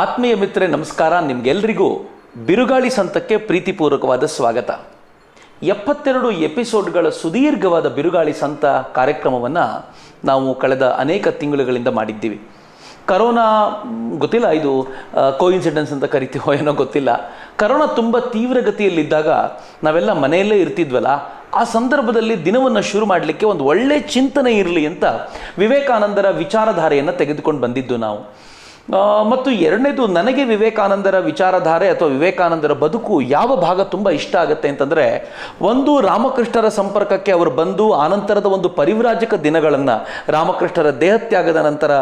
ಆತ್ಮೀಯ ಮಿತ್ರರೇ ನಮಸ್ಕಾರ. ನಿಮಗೆಲ್ಲರಿಗೂ ಬಿರುಗಾಳಿ ಸಂತಕ್ಕೆ ಪ್ರೀತಿಪೂರ್ವಕವಾದ ಸ್ವಾಗತ. 72 ಎಪಿಸೋಡ್ಗಳ ಸುದೀರ್ಘವಾದ ಬಿರುಗಾಳಿ ಸಂತ ಕಾರ್ಯಕ್ರಮವನ್ನು ನಾವು ಕಳೆದ ಅನೇಕ ತಿಂಗಳುಗಳಿಂದ ಮಾಡಿದ್ದೀವಿ. ಕರೋನಾ ಗೊತ್ತಿಲ್ಲ, ಇದು ಕೋಇನ್ಸಿಡೆನ್ಸ್ ಅಂತ ಕರಿತೀವೋ ಏನೋ ಗೊತ್ತಿಲ್ಲ. ಕರೋನಾ ತುಂಬ ತೀವ್ರಗತಿಯಲ್ಲಿದ್ದಾಗ ನಾವೆಲ್ಲ ಮನೆಯಲ್ಲೇ ಇರ್ತಿದ್ವಲ್ಲ, ಆ ಸಂದರ್ಭದಲ್ಲಿ ದಿನವನ್ನು ಶುರು ಮಾಡಲಿಕ್ಕೆ ಒಂದು ಒಳ್ಳೆ ಚಿಂತನೆ ಇರಲಿ ಅಂತ ವಿವೇಕಾನಂದರ ವಿಚಾರಧಾರೆಯನ್ನು ತೆಗೆದುಕೊಂಡು ಬಂದಿದ್ದು ನಾವು. ಮತ್ತು ಎರಡನೇದು, ನನಗೆ ವಿವೇಕಾನಂದರ ವಿಚಾರಧಾರೆ ಅಥವಾ ವಿವೇಕಾನಂದರ ಬದುಕು ಯಾವ ಭಾಗ ತುಂಬ ಇಷ್ಟ ಆಗುತ್ತೆ ಅಂತಂದರೆ, ಒಂದು ರಾಮಕೃಷ್ಣರ ಸಂಪರ್ಕಕ್ಕೆ ಅವರು ಬಂದು ಆನಂತರದ ಒಂದು ಪರಿವ್ರಾಜಕ ದಿನಗಳನ್ನು, ರಾಮಕೃಷ್ಣರ ದೇಹತ್ಯಾಗದ ನಂತರ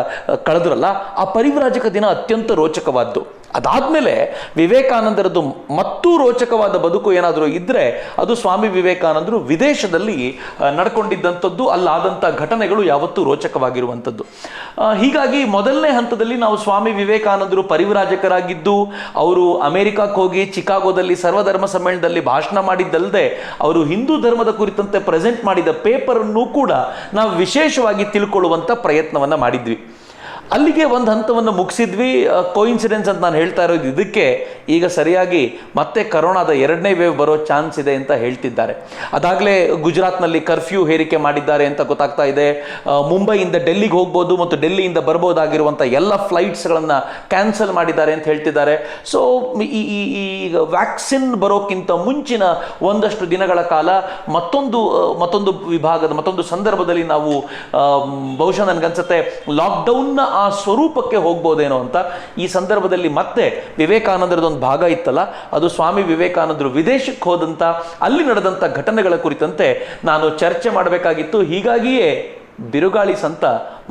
ಕಳೆದ್ರಲ್ಲ, ಆ ಪರಿವ್ರಾಜಕ ದಿನ ಅತ್ಯಂತ ರೋಚಕವಾದ್ದು. ಅದಾದಮೇಲೆ ವಿವೇಕಾನಂದರದ್ದು ಮತ್ತೂ ರೋಚಕವಾದ ಬದುಕು ಏನಾದರೂ ಇದ್ದರೆ ಅದು ಸ್ವಾಮಿ ವಿವೇಕಾನಂದರು ವಿದೇಶದಲ್ಲಿ ನಡ್ಕೊಂಡಿದ್ದಂಥದ್ದು, ಅಲ್ಲಾದಂಥ ಘಟನೆಗಳು ಯಾವತ್ತೂ ರೋಚಕವಾಗಿರುವಂಥದ್ದು. ಹೀಗಾಗಿ ಮೊದಲನೇ ಹಂತದಲ್ಲಿ ನಾವು ಸ್ವಾಮಿ ವಿವೇಕಾನಂದರು ಪರಿವ್ರಾಜಕರಾಗಿದ್ದು, ಅವರು ಅಮೆರಿಕಕ್ಕೆ ಹೋಗಿ ಚಿಕಾಗೋದಲ್ಲಿ ಸರ್ವಧರ್ಮ ಸಮ್ಮೇಳನದಲ್ಲಿ ಭಾಷಣ ಮಾಡಿದ್ದಲ್ಲದೆ ಅವರು ಹಿಂದೂ ಧರ್ಮದ ಕುರಿತಂತೆ ಪ್ರೆಸೆಂಟ್ ಮಾಡಿದ ಪೇಪರನ್ನು ಕೂಡ ನಾವು ವಿಶೇಷವಾಗಿ ತಿಳ್ಕೊಳ್ಳುವಂಥ ಪ್ರಯತ್ನವನ್ನು ಮಾಡಿದ್ವಿ. ಅಲ್ಲಿಗೆ ಒಂದು ಹಂತವನ್ನು ಮುಗಿಸಿದ್ವಿ. ಕೋಇನ್ಸಿಡೆನ್ಸ್ ಅಂತ ನಾನು ಹೇಳ್ತಾ ಇರೋದು ಇದಕ್ಕೆ, ಈಗ ಸರಿಯಾಗಿ ಮತ್ತೆ ಕರೋನಾದ 2ನೇ ವೇವ್ ಬರೋ ಚಾನ್ಸ್ ಇದೆ ಅಂತ ಹೇಳ್ತಿದ್ದಾರೆ. ಅದಾಗಲೇ ಗುಜರಾತ್ನಲ್ಲಿ ಕರ್ಫ್ಯೂ ಹೇರಿಕೆ ಮಾಡಿದ್ದಾರೆ ಅಂತ ಗೊತ್ತಾಗ್ತಾ ಇದೆ. ಮುಂಬೈಯಿಂದ ಡೆಲ್ಲಿಗೆ ಹೋಗ್ಬೋದು ಮತ್ತು ಡೆಲ್ಲಿಯಿಂದ ಬರ್ಬೋದಾಗಿರುವಂಥ ಎಲ್ಲ ಫ್ಲೈಟ್ಸ್ಗಳನ್ನು ಕ್ಯಾನ್ಸಲ್ ಮಾಡಿದ್ದಾರೆ ಅಂತ ಹೇಳ್ತಿದ್ದಾರೆ. ಸೊ ಈಗ ವ್ಯಾಕ್ಸಿನ್ ಬರೋಕ್ಕಿಂತ ಮುಂಚಿನ ಒಂದಷ್ಟು ದಿನಗಳ ಕಾಲ ಮತ್ತೊಂದು ವಿಭಾಗದ ಮತ್ತೊಂದು ಸಂದರ್ಭದಲ್ಲಿ ನಾವು ಬಹುಶಃ ನನಗನ್ಸುತ್ತೆ ಲಾಕ್ಡೌನ್ನ ಆ ಸ್ವರೂಪಕ್ಕೆ ಹೋಗ್ಬೋದೇನೋ ಅಂತ. ಈ ಸಂದರ್ಭದಲ್ಲಿ ಮತ್ತೆ ವಿವೇಕಾನಂದರದೊಂದು ಭಾಗ ಇತ್ತಲ್ಲ, ಅದು ಸ್ವಾಮಿ ವಿವೇಕಾನಂದರು ವಿದೇಶಕ್ಕೆ ಹೋದಂಥ ಅಲ್ಲಿ ನಡೆದಂಥ ಘಟನೆಗಳ ಕುರಿತಂತೆ ನಾನು ಚರ್ಚೆ ಮಾಡಬೇಕಾಗಿತ್ತು. ಹೀಗಾಗಿಯೇ ಬಿರುಗಾಳಿ ಸಂತ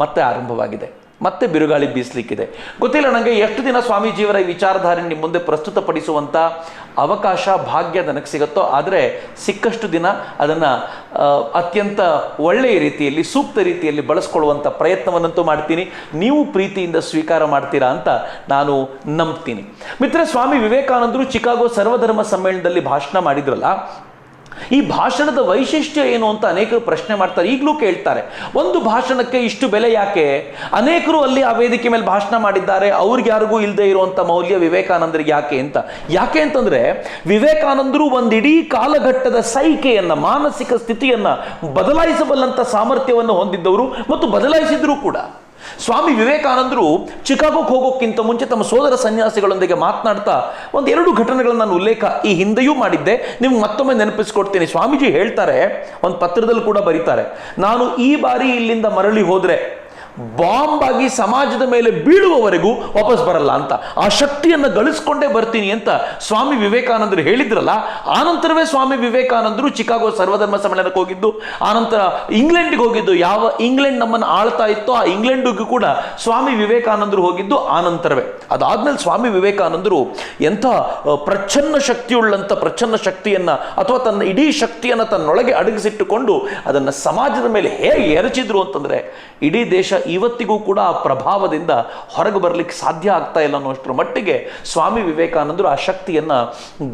ಮತ್ತೆ ಆರಂಭವಾಗಿದೆ, ಮತ್ತೆ ಬಿರುಗಾಳಿ ಬೀಸಲಿಕ್ಕಿದೆ. ಗೊತ್ತಿಲ್ಲ ನನಗೆ ಎಷ್ಟು ದಿನ ಸ್ವಾಮೀಜಿಯವರ ಈ ವಿಚಾರಧಾರೆ ನಿಮ್ಮ ಮುಂದೆ ಪ್ರಸ್ತುತಪಡಿಸುವಂಥ ಅವಕಾಶ ಭಾಗ್ಯ ನನಗೆ ಸಿಗುತ್ತೋ, ಆದರೆ ಸಿಕ್ಕಷ್ಟು ದಿನ ಅದನ್ನು ಅತ್ಯಂತ ಒಳ್ಳೆಯ ರೀತಿಯಲ್ಲಿ ಸೂಕ್ತ ರೀತಿಯಲ್ಲಿ ಬಳಸ್ಕೊಳ್ಳುವಂಥ ಪ್ರಯತ್ನವನ್ನಂತೂ ಮಾಡ್ತೀನಿ. ನೀವು ಪ್ರೀತಿಯಿಂದ ಸ್ವೀಕಾರ ಮಾಡ್ತೀರಾ ಅಂತ ನಾನು ನಂಬ್ತೀನಿ. ಮಿತ್ರ, ಸ್ವಾಮಿ ವಿವೇಕಾನಂದರು ಚಿಕಾಗೋ ಸರ್ವಧರ್ಮ ಸಮ್ಮೇಳನದಲ್ಲಿ ಭಾಷಣ ಮಾಡಿದ್ರಲ್ಲ, ಈ ಭಾಷಣದ ವೈಶಿಷ್ಟ್ಯ ಏನು ಅಂತ ಅನೇಕರು ಪ್ರಶ್ನೆ ಮಾಡ್ತಾರೆ, ಈಗಲೂ ಕೇಳ್ತಾರೆ. ಒಂದು ಭಾಷಣಕ್ಕೆ ಇಷ್ಟು ಬೆಲೆ ಯಾಕೆ? ಅನೇಕರು ಅಲ್ಲಿ ಆ ವೇದಿಕೆ ಮೇಲೆ ಭಾಷಣ ಮಾಡಿದ್ದಾರೆ, ಅವ್ರಿಗೆ ಯಾರಿಗೂ ಇಲ್ಲದೆ ಇರುವಂಥ ಮೌಲ್ಯ ವಿವೇಕಾನಂದರಿಗೆ ಯಾಕೆ ಅಂತಂದರೆ, ವಿವೇಕಾನಂದರು ಒಂದಿಡೀ ಕಾಲಘಟ್ಟದ ಸೈಕೆಯನ್ನು, ಮಾನಸಿಕ ಸ್ಥಿತಿಯನ್ನು ಬದಲಾಯಿಸಬಲ್ಲಂಥ ಸಾಮರ್ಥ್ಯವನ್ನು ಹೊಂದಿದ್ದವರು ಮತ್ತು ಬದಲಾಯಿಸಿದ್ರು ಕೂಡ. ಸ್ವಾಮಿ ವಿವೇಕಾನಂದರು ಚಿಕಾಗೋಕ್ಕೆ ಹೋಗೋಕ್ಕಿಂತ ಮುಂಚೆ ತಮ್ಮ ಸೋದರ ಸನ್ಯಾಸಿಗಳೊಂದಿಗೆ ಮಾತನಾಡ್ತಾ 1-2 ಘಟನೆಗಳನ್ನು ನಾನು ಉಲ್ಲೇಖ ಈ ಹಿಂದೆಯೂ ಮಾಡಿದ್ದೆ, ನಿಮ್ಗೆ ಮತ್ತೊಮ್ಮೆ ನೆನಪಿಸ್ಕೊಡ್ತೀನಿ. ಸ್ವಾಮೀಜಿ ಹೇಳ್ತಾರೆ, ಒಂದು ಪತ್ರದಲ್ಲಿ ಕೂಡ ಬರೀತಾರೆ, ನಾನು ಈ ಬಾರಿ ಇಲ್ಲಿಂದ ಮರಳಿ ಹೋದರೆ ಬಾಂಬ್ ಆಗಿ ಸಮಾಜದ ಮೇಲೆ ಬೀಳುವವರೆಗೂ ವಾಪಸ್ ಬರಲ್ಲ ಅಂತ, ಆ ಶಕ್ತಿಯನ್ನು ಗಳಿಸ್ಕೊಂಡೇ ಬರ್ತೀನಿ ಅಂತ ಸ್ವಾಮಿ ವಿವೇಕಾನಂದರು ಹೇಳಿದ್ರಲ್ಲ. ಆನಂತರವೇ ಸ್ವಾಮಿ ವಿವೇಕಾನಂದರು ಚಿಕಾಗೋ ಸರ್ವಧರ್ಮ ಸಮ್ಮೇಳನಕ್ಕೆ ಹೋಗಿದ್ದು, ಆನಂತರ ಇಂಗ್ಲೆಂಡ್ಗೆ ಹೋಗಿದ್ದು. ಯಾವ ಇಂಗ್ಲೆಂಡ್ ನಮ್ಮನ್ನು ಆಳ್ತಾ ಇತ್ತೋ ಆ ಇಂಗ್ಲೆಂಡಿಗೂ ಕೂಡ ಸ್ವಾಮಿ ವಿವೇಕಾನಂದರು ಹೋಗಿದ್ದು ಆನಂತರವೇ. ಅದಾದ್ಮೇಲೆ ಸ್ವಾಮಿ ವಿವೇಕಾನಂದರು ಎಂಥ ಪ್ರಚ್ಛನ್ನ ಶಕ್ತಿಯನ್ನು ಅಥವಾ ತನ್ನ ಇಡೀ ಶಕ್ತಿಯನ್ನು ತನ್ನೊಳಗೆ ಅಡಗಿಸಿಟ್ಟುಕೊಂಡು ಅದನ್ನು ಸಮಾಜದ ಮೇಲೆ ಹೇಗೆ ಎರಚಿದ್ರು ಅಂತಂದರೆ, ಇಡೀ ದೇಶ ಇವತ್ತಿಗೂ ಕೂಡ ಆ ಪ್ರಭಾವದಿಂದ ಹೊರಗೆ ಬರಲಿಕ್ಕೆ ಸಾಧ್ಯ ಆಗ್ತಾ ಇಲ್ಲ ಅನ್ನೋಷ್ಟರ ಮಟ್ಟಿಗೆ ಸ್ವಾಮಿ ವಿವೇಕಾನಂದರು ಆ ಶಕ್ತಿಯನ್ನು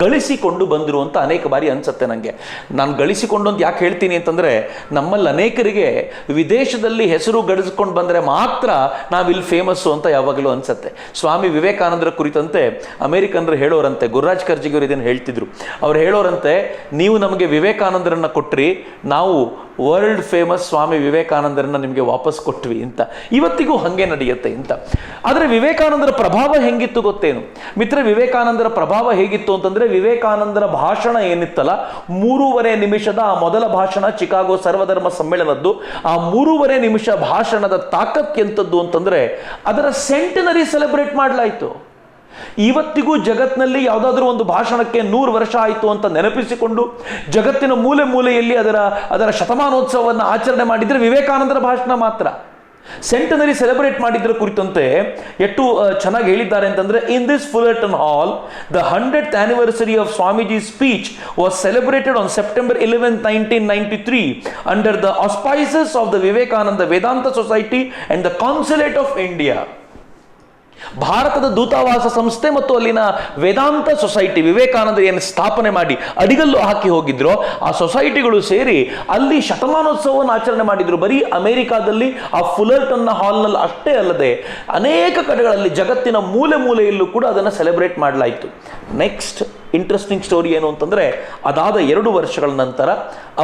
ಗಳಿಸಿಕೊಂಡು ಬಂದರು ಅಂತ ಅನೇಕ ಬಾರಿ ಅನ್ಸುತ್ತೆ ನನಗೆ. ನಾನು ಗಳಿಸಿಕೊಂಡು ಅಂತ ಯಾಕೆ ಹೇಳ್ತೀನಿ ಅಂತಂದರೆ, ನಮ್ಮಲ್ಲಿ ಅನೇಕರಿಗೆ ವಿದೇಶದಲ್ಲಿ ಹೆಸರು ಗಳಿಸ್ಕೊಂಡು ಬಂದರೆ ಮಾತ್ರ ನಾವಿಲ್ಲಿ ಫೇಮಸ್ಸು ಅಂತ ಯಾವಾಗಲೂ ಅನ್ಸುತ್ತೆ. ಸ್ವಾಮಿ ವಿವೇಕಾನಂದರ ಕುರಿತಂತೆ ಅಮೇರಿಕನ್ರು ಹೇಳೋರಂತೆ, ಗುರುರಾಜ್ ಕರ್ಜಿಗಿವರು ಇದನ್ನು ಹೇಳ್ತಿದ್ರು. ಅವ್ರು ಹೇಳೋರಂತೆ, ನೀವು ನಮಗೆ ವಿವೇಕಾನಂದರನ್ನು ಕೊಟ್ರಿ, ನಾವು ವರ್ಲ್ಡ್ ಫೇಮಸ್ ಸ್ವಾಮಿ ವಿವೇಕಾನಂದರನ್ನ ನಿಮಗೆ ವಾಪಸ್ ಕೊಟ್ವಿ ಅಂತ. ಇವತ್ತಿಗೂ ಹಾಗೆ ನಡೆಯುತ್ತೆ ಅಂತ. ಆದರೆ ವಿವೇಕಾನಂದರ ಪ್ರಭಾವ ಹೆಂಗಿತ್ತು ಗೊತ್ತೇನು ಮಿತ್ರ? ವಿವೇಕಾನಂದರ ಪ್ರಭಾವ ಹೇಗಿತ್ತು ಅಂತಂದ್ರೆ, ವಿವೇಕಾನಂದರ ಭಾಷಣ ಏನಿತ್ತಲ್ಲ, 3.5 ನಿಮಿಷದ ಆ ಮೊದಲ ಭಾಷಣ ಚಿಕಾಗೋ ಸರ್ವಧರ್ಮ ಸಮ್ಮೇಳನದ್ದು, ಆ 3.5 ನಿಮಿಷ ಭಾಷಣದ ತಾಕತ್ ಎಂಥದ್ದು ಅಂತಂದ್ರೆ, ಅದರ ಸೆಂಟನರಿ ಸೆಲೆಬ್ರೇಟ್ ಮಾಡಲಾಯಿತು. ಇವತ್ತಿಗೂ ಜಗತ್ತಿನಲ್ಲಿ ಯಾವುದಾದ್ರೂ ಒಂದು ಭಾಷಣಕ್ಕೆ 100 ವರ್ಷ ಆಯಿತು ಅಂತ ನೆನಪಿಸಿಕೊಂಡು ಜಗತ್ತಿನ ಮೂಲೆ ಮೂಲೆಯಲ್ಲಿ ಅದರ ಶತಮಾನೋತ್ಸವವನ್ನು ಆಚರಣೆ ಮಾಡಿದರೆ ವಿವೇಕಾನಂದರ ಭಾಷಣ ಮಾತ್ರ. ಸೆಂಟನರಿ ಸೆಲೆಬ್ರೇಟ್ ಮಾಡಿದ್ರ ಕುರಿತಂತೆ ಎಷ್ಟು ಚೆನ್ನಾಗಿ ಹೇಳಿದ್ದಾರೆ ಅಂತಂದ್ರೆ, in this Fullerton hall the 100th anniversary of Swamiji's speech was celebrated on September 11, 1993 under the auspices of the Vivekananda Vedanta Society and the Consulate of India. ಭಾರತದ ದೂತಾವಾಸ ಸಂಸ್ಥೆ ಮತ್ತು ಅಲ್ಲಿನ ವೇದಾಂತ ಸೊಸೈಟಿ, ವಿವೇಕಾನಂದ ಏನು ಸ್ಥಾಪನೆ ಮಾಡಿ ಅಡಿಗಲ್ಲು ಹಾಕಿ ಹೋಗಿದ್ರು, ಆ ಸೊಸೈಟಿಗಳು ಸೇರಿ ಅಲ್ಲಿ ಶತಮಾನೋತ್ಸವವನ್ನು ಆಚರಣೆ ಮಾಡಿದ್ರು. ಬರೀ ಅಮೆರಿಕಾದಲ್ಲಿ ಆ ಫುಲರ್ಟನ್ನ ಹಾಲ್ನಲ್ಲಿ ಅಷ್ಟೇ ಅಲ್ಲದೆ ಅನೇಕ ಕಡೆಗಳಲ್ಲಿ ಜಗತ್ತಿನ ಮೂಲೆ ಮೂಲೆಯಲ್ಲೂ ಕೂಡ ಅದನ್ನು ಸೆಲೆಬ್ರೇಟ್ ಮಾಡಲಾಯಿತು. ನೆಕ್ಸ್ಟ್ ಇಂಟ್ರೆಸ್ಟಿಂಗ್ ಸ್ಟೋರಿ ಏನು ಅಂತಂದ್ರೆ, ಅದಾದ 2 ವರ್ಷಗಳ ನಂತರ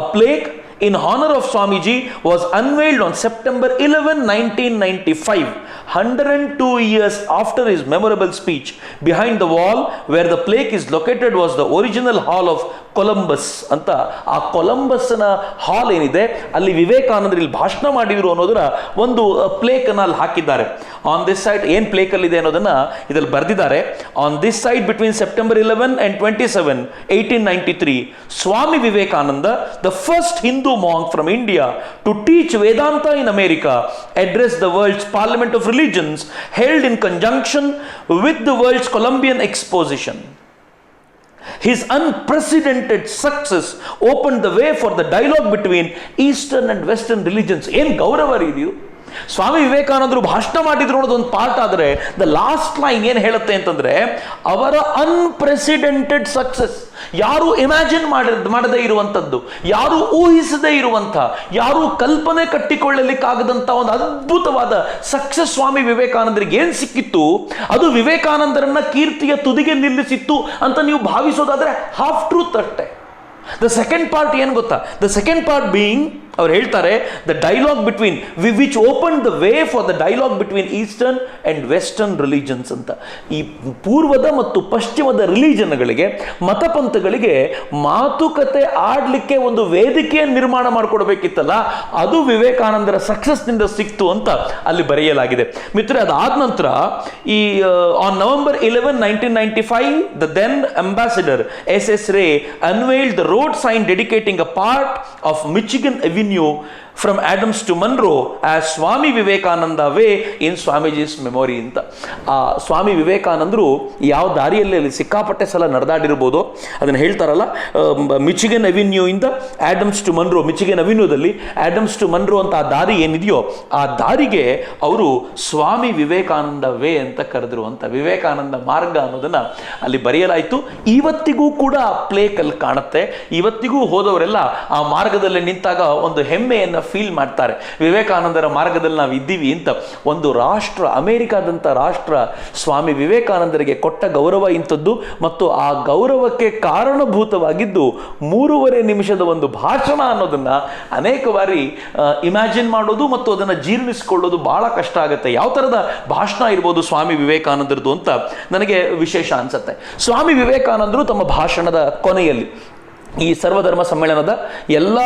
ಅ plaque in honor of Swamiji was unveiled on September 11, 1995, 102 years after his memorable speech. Behind the wall where the plaque is located was the original hall of Columbus ಅಂತ. ಆ ಕೊಲಂಬಸ್ನ ಹಾಲ್ ಏನಿದೆ ಅಲ್ಲಿ ವಿವೇಕಾನಂದರು ಇಲ್ಲಿ ಭಾಷಣ ಮಾಡಿದ್ರು ಅನ್ನೋದರ ಒಂದು ಪ್ಲೇಕ್ ಅನ್ನ ಅಲ್ಲಿ ಹಾಕಿದ್ದಾರೆ. ಆನ್ ದಿಸ್ ಸೈಡ್ ಏನು ಪ್ಲೇಕ್ ಅಲ್ಲಿ ಇದೆ ಅನ್ನೋದನ್ನ ಇದರಲ್ಲಿ ಬರೆದಿದ್ದಾರೆ. On this side between September 11 and 27, 1893, Swami Vivekananda, the first Hindu monk from India to teach Vedanta in America, addressed the world's Parliament of Religions held in conjunction with the world's Columbian Exposition. His unprecedented success opened the way for the dialogue between Eastern and Western religions. ಏನು ಗೌರವ ಇದು! ಸ್ವಾಮಿ ವಿವೇಕಾನಂದರು ಭಾಷಣ ಮಾಡಿದ್ರು ಅನ್ನೋದೊಂದು part ಆದರೆ the last line ಏನು ಹೇಳುತ್ತೆ ಅಂತಂದ್ರೆ, ಅವರ ಅನ್ಪ್ರೆಸಿಡೆಂಟೆಡ್ ಸಕ್ಸಸ್, ಯಾರು ಇಮ್ಯಾಜಿನ್ ಮಾಡದೇ ಇರುವಂಥದ್ದು, ಯಾರು ಊಹಿಸದೇ ಇರುವಂಥ, ಯಾರು ಕಲ್ಪನೆ ಕಟ್ಟಿಕೊಳ್ಳಲಿಕ್ಕಾಗದಂಥ ಒಂದು ಅದ್ಭುತವಾದ ಸಕ್ಸಸ್ ಸ್ವಾಮಿ ವಿವೇಕಾನಂದರಿಗೆ ಏನು ಸಿಕ್ಕಿತ್ತು, ಅದು ವಿವೇಕಾನಂದರನ್ನ ಕೀರ್ತಿಯ ತುದಿಗೆ ನಿಲ್ಲಿಸಿತ್ತು ಅಂತ ನೀವು ಭಾವಿಸೋದಾದ್ರೆ ಹಾಫ್ ಟ್ರೂತ್ ಅಷ್ಟೇ. ದ ಸೆಕೆಂಡ್ ಪಾರ್ಟ್ ಏನು ಗೊತ್ತಾ? ದ ಸೆಕೆಂಡ್ ಪಾರ್ಟ್ ಬೀಯಿಂಗ್, ಅವ್ರು ಹೇಳ್ತಾರೆ, the dialogue between which open the way for the dialogue between eastern and western religions ಅಂತ. ಈ ಪೂರ್ವದ ಮತ್ತು ಪಶ್ಚಿಮದ ರಿಲಿಜನ್ಗಳಿಗೆ, ಮತಪಂಥಗಳಿಗೆ ಮಾತುಕತೆ ಆಡಲಿಕ್ಕೆ ಒಂದು ವೇದಿಕೆಯನ್ನು ನಿರ್ಮಾಣ ಮಾಡಿಕೊಡ್ಬೇಕಿತ್ತಲ್ಲ, ಅದು ವಿವೇಕಾನಂದರ ಸಕ್ಸಸ್ನಿಂದ ಸಿಕ್ತು ಅಂತ ಅಲ್ಲಿ ಬರೆಯಲಾಗಿದೆ. ಮಿತ್ರ, ಅದಾದ ನಂತರ ಈ on November 11, 1995, the then ambassador S.S. Ray unveiled the road sign dedicating a part of Michigan Avenue from Adams to Monroe as Swami Vivekananda Way in Swamiji's memory ಅಂತ. ಆ ಸ್ವಾಮಿ ವಿವೇಕಾನಂದರು ಯಾವ ದಾರಿಯಲ್ಲಿ ಸಿಕ್ಕಾಪಟ್ಟೆ ಸಲ ನಡೆದಾಡಿರ್ಬೋದು ಅದನ್ನು ಹೇಳ್ತಾರಲ್ಲ, ಮಿಚಿಗನ್ ಅವೆನ್ಯೂ ಇಂದ ಆಡಮ್ಸ್ ಟು ಮನ್ರೋ, ಮಿಚಿಗನ್ ಅವೆನ್ಯೂದಲ್ಲಿ ಆಡಮ್ಸ್ ಟು ಮನ್ರೋ ಅಂತ ಆ ದಾರಿ ಏನಿದೆಯೋ ಆ ದಾರಿಗೆ ಅವರು ಸ್ವಾಮಿ ವಿವೇಕಾನಂದ ವೇ ಅಂತ ಕರೆದ್ರು ಅಂತ. ವಿವೇಕಾನಂದ ಮಾರ್ಗ ಅನ್ನೋದನ್ನ ಅಲ್ಲಿ ಬರೆಯಲಾಯಿತು. ಇವತ್ತಿಗೂ ಕೂಡ ಪ್ಲೇಕಲ್ಲಿ ಕಾಣುತ್ತೆ. ಇವತ್ತಿಗೂ ಹೋದವರೆಲ್ಲ ಆ ಮಾರ್ಗದಲ್ಲಿ ನಿಂತಾಗ ಒಂದು ಹೆಮ್ಮೆಯನ್ನು ಫೀಲ್ ಮಾಡ್ತಾರೆ, ವಿವೇಕಾನಂದರ ಮಾರ್ಗದಲ್ಲಿ ನಾವು ಇದ್ದೀವಿ ಅಂತ. ಒಂದು ರಾಷ್ಟ್ರ, ಅಮೆರಿಕಾದಂಥ ರಾಷ್ಟ್ರ ಸ್ವಾಮಿ ವಿವೇಕಾನಂದರಿಗೆ ಕೊಟ್ಟ ಗೌರವ ಇಂಥದ್ದು, ಮತ್ತು ಆ ಗೌರವಕ್ಕೆ ಕಾರಣಭೂತವಾಗಿದ್ದು 3.5 ನಿಮಿಷದ ಒಂದು ಭಾಷಣ ಅನ್ನೋದನ್ನ ಅನೇಕ ಬಾರಿ ಇಮ್ಯಾಜಿನ್ ಮಾಡೋದು ಮತ್ತು ಅದನ್ನು ಜೀರ್ಣಿಸಿಕೊಳ್ಳೋದು ಬಹಳ ಕಷ್ಟ ಆಗುತ್ತೆ. ಯಾವ ಥರದ ಭಾಷಣ ಇರ್ಬೋದು ಸ್ವಾಮಿ ವಿವೇಕಾನಂದರದು ಅಂತ ನನಗೆ ವಿಶೇಷ ಅನ್ಸುತ್ತೆ. ಸ್ವಾಮಿ ವಿವೇಕಾನಂದರು ತಮ್ಮ ಭಾಷಣದ ಕೊನೆಯಲ್ಲಿ, ಈ ಸರ್ವಧರ್ಮ ಸಮ್ಮೇಳನದ ಎಲ್ಲ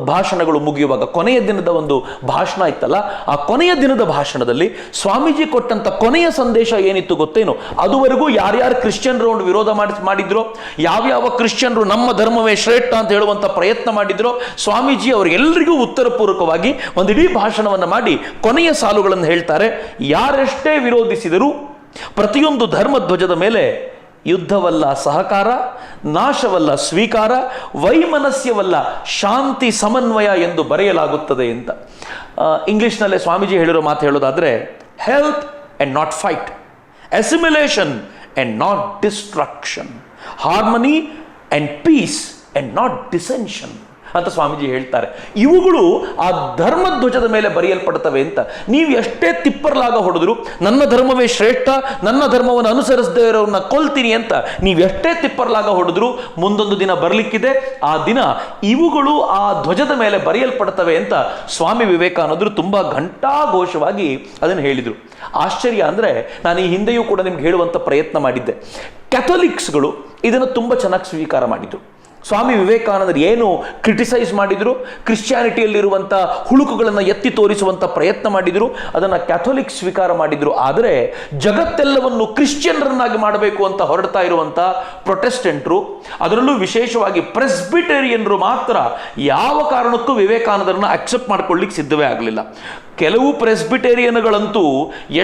ಭಾಷಣಗಳು ಮುಗಿಯುವಾಗ ಕೊನೆಯ ದಿನದ ಒಂದು ಭಾಷಣ ಇತ್ತಲ್ಲ, ಆ ಕೊನೆಯ ದಿನದ ಭಾಷಣದಲ್ಲಿ ಸ್ವಾಮೀಜಿ ಕೊಟ್ಟಂತ ಕೊನೆಯ ಸಂದೇಶ ಏನಿತ್ತು ಗೊತ್ತೇನು? ಅದುವರೆಗೂ ಯಾರ್ಯಾರು ಕ್ರಿಶ್ಚಿಯನ್ರು ವಿರೋಧ ಮಾಡಿದ್ರು, ಯಾವ್ಯಾವ ಕ್ರಿಶ್ಚಿಯನ್ರು ನಮ್ಮ ಧರ್ಮವೇ ಶ್ರೇಷ್ಠ ಅಂತ ಹೇಳುವಂತ ಪ್ರಯತ್ನ ಮಾಡಿದ್ರು, ಸ್ವಾಮೀಜಿ ಅವರಿಗೆಲ್ಲರಿಗೂ ಉತ್ತರಪೂರ್ವಕವಾಗಿ ಒಂದು ಇಡೀ ಭಾಷಣವನ್ನು ಮಾಡಿ ಕೊನೆಯ ಸಾಲುಗಳನ್ನು ಹೇಳ್ತಾರೆ. ಯಾರೆಷ್ಟೇ ವಿರೋಧಿಸಿದರೂ ಪ್ರತಿಯೊಂದು ಧರ್ಮಧ್ವಜದ ಮೇಲೆ ಯುದ್ಧವಲ್ಲ ಸಹಕಾರ, ನಾಶವಲ್ಲ ಸ್ವೀಕಾರ, ವೈಮನಸ್ಯವಲ್ಲ ಶಾಂತಿ ಸಮನ್ವಯ ಎಂದು ಬರೆಯಲಾಗುತ್ತದೆ ಅಂತ. ಇಂಗ್ಲಿಷ್ನಲ್ಲೇ ಸ್ವಾಮೀಜಿ ಹೇಳಿರೋ ಮಾತು ಹೇಳೋದಾದ್ರೆ, help and not fight, assimilation and not destruction, harmony and peace and not dissension ಅಂತ ಸ್ವಾಮೀಜಿ ಹೇಳ್ತಾರೆ. ಇವುಗಳು ಆ ಧರ್ಮಧ್ವಜದ ಮೇಲೆ ಬರೆಯಲ್ಪಡ್ತವೆ ಅಂತ. ನೀವು ಎಷ್ಟೇ ತಿಪ್ಪರ್ಲಾಗ ಹೊಡೆದ್ರು, ನನ್ನ ಧರ್ಮವೇ ಶ್ರೇಷ್ಠ, ನನ್ನ ಧರ್ಮವನ್ನು ಅನುಸರಿಸದೇ ಇರೋರನ್ನ ಕೊಲ್ತೀನಿ ಅಂತ ನೀವು ಎಷ್ಟೇ ತಿಪ್ಪರ್ಲಾಗ ಹೊಡೆದ್ರು, ಮುಂದೊಂದು ದಿನ ಬರಲಿಕ್ಕಿದೆ. ಆ ದಿನ ಇವುಗಳು ಆ ಧ್ವಜದ ಮೇಲೆ ಬರೆಯಲ್ಪಡ್ತವೆ ಅಂತ ಸ್ವಾಮಿ ವಿವೇಕಾನಂದರು ತುಂಬಾ ಘಂಟಾಘೋಷವಾಗಿ ಅದನ್ನು ಹೇಳಿದರು. ಆಶ್ಚರ್ಯ ಅಂದರೆ, ನಾನು ಈ ಹಿಂದೆಯೂ ಕೂಡ ನಿಮ್ಗೆ ಹೇಳುವಂಥ ಪ್ರಯತ್ನ ಮಾಡಿದ್ದೆ. ಕ್ಯಾಥೋಲಿಕ್ಸ್ಗಳು ಇದನ್ನು ತುಂಬ ಚೆನ್ನಾಗಿ ಸ್ವೀಕಾರ ಮಾಡಿದರು. ಸ್ವಾಮಿ ವಿವೇಕಾನಂದರು ಏನು ಕ್ರಿಟಿಸೈಸ್ ಮಾಡಿದ್ರು, ಕ್ರಿಶ್ಚಿಯಾನಿಟಿಯಲ್ಲಿರುವಂಥ ಹುಳುಕುಗಳನ್ನು ಎತ್ತಿ ತೋರಿಸುವಂಥ ಪ್ರಯತ್ನ ಮಾಡಿದ್ರು, ಅದನ್ನು ಕ್ಯಾಥೋಲಿಕ್ ಸ್ವೀಕಾರ ಮಾಡಿದ್ರು. ಆದರೆ ಜಗತ್ತೆಲ್ಲವನ್ನು ಕ್ರಿಶ್ಚಿಯನ್ರನ್ನಾಗಿ ಮಾಡಬೇಕು ಅಂತ ಹೊರಡ್ತಾ ಇರುವಂಥ ಪ್ರೊಟೆಸ್ಟೆಂಟ್ರು, ಅದರಲ್ಲೂ ವಿಶೇಷವಾಗಿ ಪ್ರೆಸ್ಬಿಟೇರಿಯನ್ರು ಮಾತ್ರ ಯಾವ ಕಾರಣಕ್ಕೂ ವಿವೇಕಾನಂದರನ್ನ ಅಕ್ಸೆಪ್ಟ್ ಮಾಡ್ಕೊಳ್ಳಿಕ್ಕೆ ಸಿದ್ಧವೇ ಆಗಲಿಲ್ಲ. ಕೆಲವು ಪ್ರೆಸ್ಬಿಟೇರಿಯನ್ಗಳಂತೂ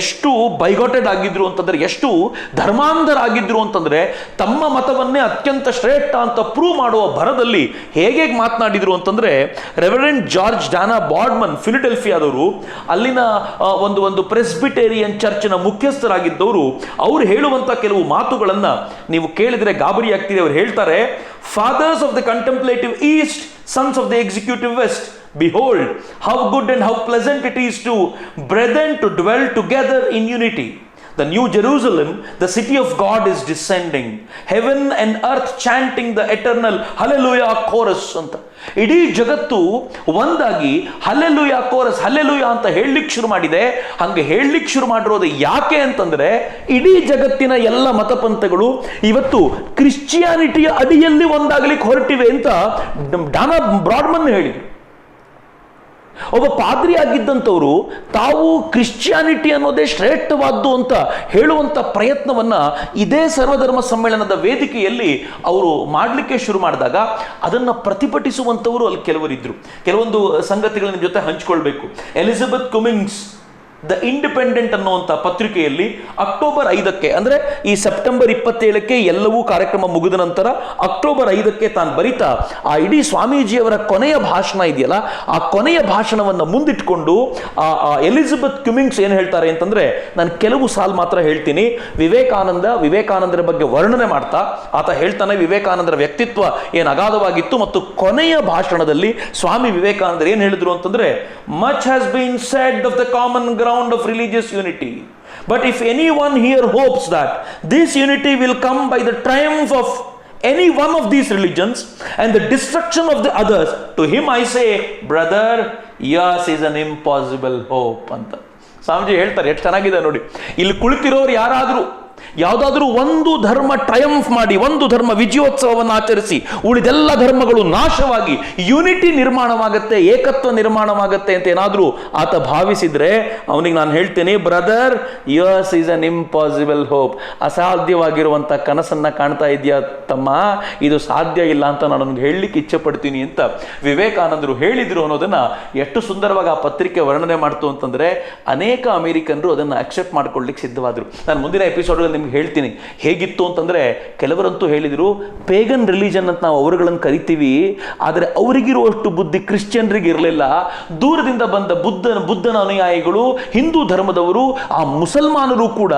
ಎಷ್ಟು ಬೈಗೋಟೆಡ್ ಆಗಿದ್ರು ಅಂತಂದ್ರೆ, ಎಷ್ಟು ಧರ್ಮಾಂಧರಾಗಿದ್ರು ಅಂತಂದ್ರೆ, ತಮ್ಮ ಮತವನ್ನೇ ಅತ್ಯಂತ ಶ್ರೇಷ್ಠ ಅಂತ ಪ್ರೂವ್ ಮಾಡುವ ಭರದಲ್ಲಿ ಹೇಗೆ ಮಾತನಾಡಿದ್ರು ಅಂತಂದ್ರೆ, ರೆವರೆಂಡ್ ಜಾರ್ಜ್ ಡಾನಾ ಬಾರ್ಡ್ಮನ್ ಫಿಲಡೆಲ್ಫಿಯಾದವರು, ಅಲ್ಲಿನ ಒಂದು ಪ್ರೆಸ್ಬಿಟೇರಿಯನ್ ಚರ್ಚ್ನ ಮುಖ್ಯಸ್ಥರಾಗಿದ್ದವರು, ಅವರು ಹೇಳುವಂತ ಕೆಲವು ಮಾತುಗಳನ್ನ ನೀವು ಕೇಳಿದ್ರೆ ಗಾಬರಿ ಆಗ್ತಿದೆ. ಅವರು ಹೇಳ್ತಾರೆ, fathers of the contemplative East, sons of the executive west, behold how good and how pleasant it is to brethren to dwell together in unity. The new Jerusalem, the city of God, is descending, heaven and earth chanting the eternal hallelujah chorus ಅಂತ. ಇಡೀ ಜಗತ್ತು ಒಂದಾಗಿ hallelujah chorus, hallelujah ಅಂತ ಹೇಳಲಿಕ್ಕೆ ಶುರು ಮಾಡಿದೆ. ಹಂಗೆ ಹೇಳಲಿಕ್ಕೆ ಶುರು ಮಾಡಿರೋದು ಯಾಕೆ ಅಂತಂದ್ರೆ, ಇಡೀ ಜಗತ್ತಿನ ಎಲ್ಲ ಮತಪಂಥಗಳು ಇವತ್ತು ಕ್ರಿಶ್ಚಿಯಾನಿಟಿಯ ಅಡಿಯಲ್ಲಿ ಒಂದಾಗಲಿಕ್ಕೆ ಹೊರಟಿವೆ ಅಂತ ಡಾನಾ ಬ್ರಾಡ್ಮನ್ ಹೇಳಿದರು. ಒಬ್ಬ ಪಾದ್ರಿ ಆಗಿದ್ದಂಥವರು ತಾವು ಕ್ರಿಶ್ಚಿಯಾನಿಟಿ ಅನ್ನೋದೇ ಶ್ರೇಷ್ಠವಾದ್ದು ಅಂತ ಹೇಳುವಂಥ ಪ್ರಯತ್ನವನ್ನ ಇದೇ ಸರ್ವಧರ್ಮ ಸಮ್ಮೇಳನದ ವೇದಿಕೆಯಲ್ಲಿ ಅವರು ಮಾಡಲಿಕ್ಕೆ ಶುರು ಮಾಡಿದಾಗ ಅದನ್ನು ಪ್ರತಿಭಟಿಸುವಂಥವರು ಅಲ್ಲಿ ಕೆಲವರಿದ್ದರು. ಕೆಲವೊಂದು ಸಂಗತಿಗಳ ನಿಮ್ಮ ಜೊತೆ ಹಂಚಿಕೊಳ್ಬೇಕು. ಎಲಿಜಬೆತ್ ಕುಮಿನ್ಸ್ ದ ಇಂಡಿಪೆಂಡೆಂಟ್ ಅನ್ನುವಂಥ ಪತ್ರಿಕೆಯಲ್ಲಿ ಅಕ್ಟೋಬರ್ 5ಕ್ಕೆ, ಅಂದರೆ ಈ ಸೆಪ್ಟೆಂಬರ್ 27ಕ್ಕೆ ಎಲ್ಲವೂ ಕಾರ್ಯಕ್ರಮ ಮುಗಿದ ನಂತರ ಅಕ್ಟೋಬರ್ 5ಕ್ಕೆ ತಾನು ಬರಿತಾ ಆ ಇಡೀ ಸ್ವಾಮೀಜಿಯವರ ಕೊನೆಯ ಭಾಷಣ ಇದೆಯಲ್ಲ, ಆ ಕೊನೆಯ ಭಾಷಣವನ್ನು ಮುಂದಿಟ್ಕೊಂಡು ಎಲಿಜಬೆತ್ ಕ್ಯುಮಿಂಗ್ಸ್ ಏನು ಹೇಳ್ತಾರೆ ಅಂತಂದ್ರೆ, ನಾನು ಕೆಲವು ಸಾಲು ಮಾತ್ರ ಹೇಳ್ತೀನಿ. ವಿವೇಕಾನಂದರ ಬಗ್ಗೆ ವರ್ಣನೆ ಮಾಡ್ತಾ ಆತ ಹೇಳ್ತಾನೆ, ವಿವೇಕಾನಂದರ ವ್ಯಕ್ತಿತ್ವ ಏನು ಅಗಾಧವಾಗಿತ್ತು. ಮತ್ತು ಕೊನೆಯ ಭಾಷಣದಲ್ಲಿ ಸ್ವಾಮಿ ವಿವೇಕಾನಂದರು ಏನು ಹೇಳಿದ್ರು ಅಂತಂದ್ರೆ, much has been shed of the common ground of religious unity, but if anyone here hopes that this unity will come by the triumph of any one of these religions and the destruction of the others, to him I say, brother, yours is an impossible hope ಅಂತ ಸ್ವಾಮೀಜಿ ಹೇಳ್ತಾರೆ. ಎಷ್ಟು ಚೆನ್ನಾಗಿದೆ ನೋಡಿ. ಇಲ್ಲಿ ಕುಳಿತಿರೋರು ಯಾರಾದರೂ ಯಾವುದಾದ್ರೂ ಒಂದು ಧರ್ಮ ಟ್ರಯಂಫ್ ಮಾಡಿ, ಒಂದು ಧರ್ಮ ವಿಜಯೋತ್ಸವವನ್ನು ಆಚರಿಸಿ ಉಳಿದೆಲ್ಲ ಧರ್ಮಗಳು ನಾಶವಾಗಿ ಯೂನಿಟಿ ನಿರ್ಮಾಣವಾಗುತ್ತೆ, ಏಕತ್ವ ನಿರ್ಮಾಣವಾಗುತ್ತೆ ಅಂತ ಏನಾದರೂ ಆತ ಭಾವಿಸಿದ್ರೆ ಅವನಿಗೆ ನಾನು ಹೇಳ್ತೇನೆ, brother, yours is an impossible hope. ಅಸಾಧ್ಯವಾಗಿರುವಂಥ ಕನಸನ್ನ ಕಾಣ್ತಾ ಇದೆಯಾ ತಮ್ಮ, ಇದು ಸಾಧ್ಯ ಇಲ್ಲ ಅಂತ ನಾನು ನನಗೆ ಹೇಳಲಿಕ್ಕೆ ಇಚ್ಛೆ ಪಡ್ತೀನಿ ಅಂತ ವಿವೇಕಾನಂದರು ಹೇಳಿದ್ರು ಅನ್ನೋದನ್ನ ಎಷ್ಟು ಸುಂದರವಾಗಿ ಆ ಪತ್ರಿಕೆ ವರ್ಣನೆ ಮಾಡ್ತು ಅಂತಂದ್ರೆ, ಅನೇಕ ಅಮೆರಿಕನರು ಅದನ್ನು ಅಕ್ಸೆಪ್ಟ್ ಮಾಡ್ಕೊಳ್ಳಿಕ್ಕೆ ಸಿದ್ಧವಾದರು. ನಾನು ಮುಂದಿನ ಎಪಿಸೋಡ್ಗಳಲ್ಲಿ ನಿಮ್ಗೆ ಹೇಳ್ತೀನಿ ಹೇಗಿತ್ತು ಅಂತಂದ್ರೆ, ಕೆಲವರಂತೂ ಹೇಳಿದ್ರು ಪೇಗನ್ ರಿಲಿಜನ್ ಅಂತ ನಾವು ಅವರುಗಳನ್ನು ಕರಿತೀವಿ, ಆದರೆ ಅವರಿಗಿರುವಷ್ಟು ಬುದ್ಧಿ ಕ್ರಿಶ್ಚಿಯನ್ರಿಗೆ ಇರಲಿಲ್ಲ. ದೂರದಿಂದ ಬಂದ ಬುದ್ಧನ ಅನುಯಾಯಿಗಳು, ಹಿಂದೂ ಧರ್ಮದವರು, ಆ ಮುಸಲ್ಮಾನರು ಕೂಡ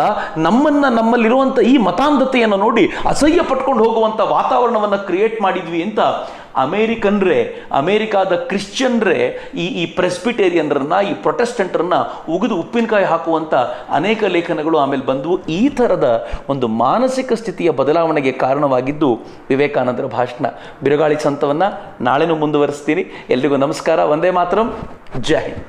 ನಮ್ಮಲ್ಲಿರುವಂಥ ಈ ಮತಾಂಧತೆಯನ್ನು ನೋಡಿ ಅಸಹ್ಯ ಪಟ್ಕೊಂಡು ಹೋಗುವಂಥ ವಾತಾವರಣವನ್ನು ಕ್ರಿಯೇಟ್ ಮಾಡಿದ್ವಿ ಅಂತ ಅಮೇರಿಕಾದ ಕ್ರಿಶ್ಚಿಯನ್ರೇ ಈ ಪ್ರೆಸ್ಬಿಟೇರಿಯನ್ರನ್ನ, ಈ ಪ್ರೊಟೆಸ್ಟೆಂಟ್ರನ್ನ ಉಗಿದು ಉಪ್ಪಿನಕಾಯಿ ಹಾಕುವಂಥ ಅನೇಕ ಲೇಖನಗಳು ಆಮೇಲೆ ಬಂದವು. ಈ ಥರದ ಒಂದು ಮಾನಸಿಕ ಸ್ಥಿತಿಯ ಬದಲಾವಣೆಗೆ ಕಾರಣವಾಗಿದ್ದು ವಿವೇಕಾನಂದರ ಭಾಷಣ. ಬಿರುಗಾಳಿ ಸಂತವನ್ನು ನಾಳೆನೂ ಮುಂದುವರಿಸ್ತೀನಿ. ಎಲ್ರಿಗೂ ನಮಸ್ಕಾರ. ವಂದೇ ಮಾತರಂ. ಜೈ ಹಿಂದ್.